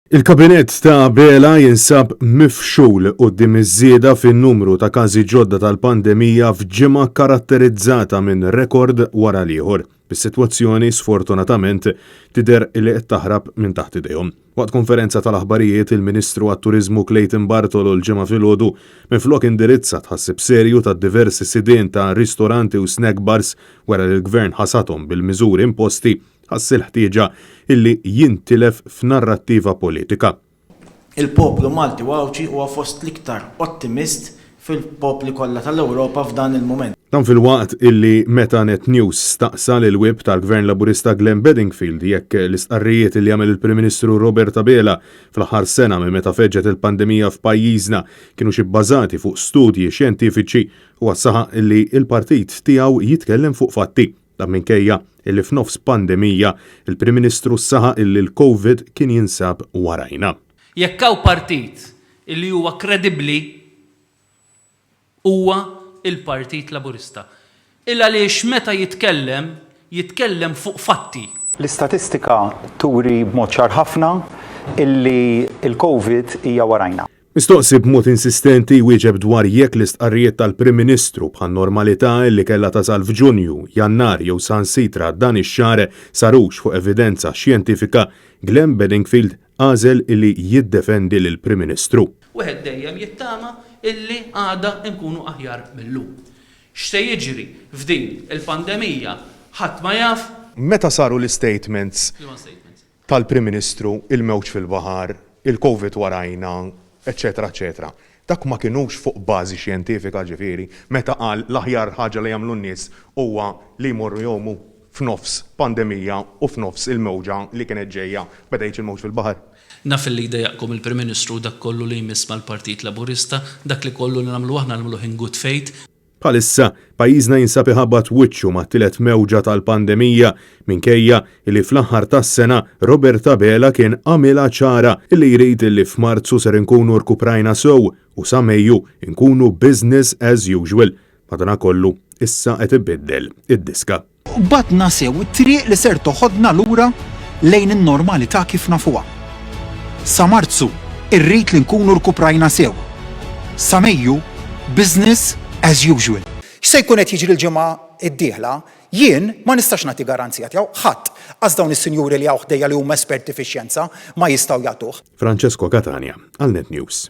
Il-kabinet ta' Bela jinsab mifxul quddiem iż-żieda fin-numru ta' każi ġodda tal-pandemija f'ġimgħa karatterizzata minn rekord wara l-ieħor. Bis-sitwazzjoni sfortunatament tidher li qed taħrab minn taħt idejhom. Waqt konferenza tal-aħbarijiet il-Ministru għat-Turiżmu Clayton Bartolo l-ġimgħa filgħodu minflok indirizza tħassib serju ta' diversi sidien ta' ristoranti u snack bars wara li l-Gvern ħasathom bil-miżuri imposti ħass il-ħtieġa illi jintilef f'narrattiva politika. Il-poplu Malti Wawċi huwa fost l-iktar ottimist fil-popli kollha tal-Ewropa f'dan il-mument. Dan fil-waqt illi Meta Net News staqsa lil-wib tal-Gvern Laburista Glenn Bedingfield jekk l-istqarrijiet li jagħmel il-Prim Ministru Roberta Bela fl-aħħar sena minn meta feġġet il-pandemija f'pajjiżna kienu xi bbażati fuq studji xjentifiċi u għas-saħaq illi il-partit tiegħu jitkellem fuq fatti. Dan minkejja illi f'nofs pandemija il-Prim Ministru saħaq illi l-COVID kien jinsab warajna. Jekk hawn partit illi huwa kredibbli huwa il-Partit Laburista. Illa għaliex meta jitkellem fuq fatti. L-istatistika turi b'mod ċar ħafna illi il-COVID hija warajna. Mistoqsi b'mod insistenti wieġeb dwar jekk l-istqarrijiet tal-Prim Ministru bħal normalità li kellha tasal f'Ġunju, Jannar jew Sansitra dan ix-xahar sarux fuq evidenza xjentifika, Glenn Bedingfield għażel illi jiddefendi lill-Prim Ministru. Wieħed dejjem jittama illi għada nkunu aħjar millum. X'se jiġri f'din il-pandemija ħadd ma jaf. Meta saru l-statements tal-Prim Ministru il-mewġ fil-baħar, il-COVID warajna, eccetera, eccetera. Dak ma kienux fuq bażi xjentifika ġifieri, meta qal l-aħjar ħaġa li jagħmlu n-nies huwa li jmorru jgħumu f'nofs pandemija u f'nofs il-mewġa li kienet ġejja beda il-mewġ fil-baħar. Naf li jdejjaqkom il-Prim Ministru dak kollu li jmiss mal-Partit Laburista, dak li kollu li nagħmlu aħna nagħmluh in good faith. Bħalissa pajjiżna jinsab iħabbat wiċċu mat-tielet mewġa tal-pandemija minkejja li fl-aħħar tas-sena Roberta Bela kien għamilha ċara li jrid li f'Marzu ser inkunu rkuprajna sew u sa Mejju nkunu business as usual. Madankollu issa qed ibiddel id-diska. Badna sew it-triq li ser toħodna lura lejn in-normalità kif nafuha. Sa Marzu irrid li nkunu rkuprajna sew. Sa Mejju business as usual. X'se jkun qed jiġri l-ġimgħa d-dieħla, jien ma nistax nagħti garanzija tiegħu ħadd għaż dawn is-sinjuri li hawn ħdejja li huma esperti fix-xjenza ma jistgħu jagħtuh. Francesco Catania, għal Net News.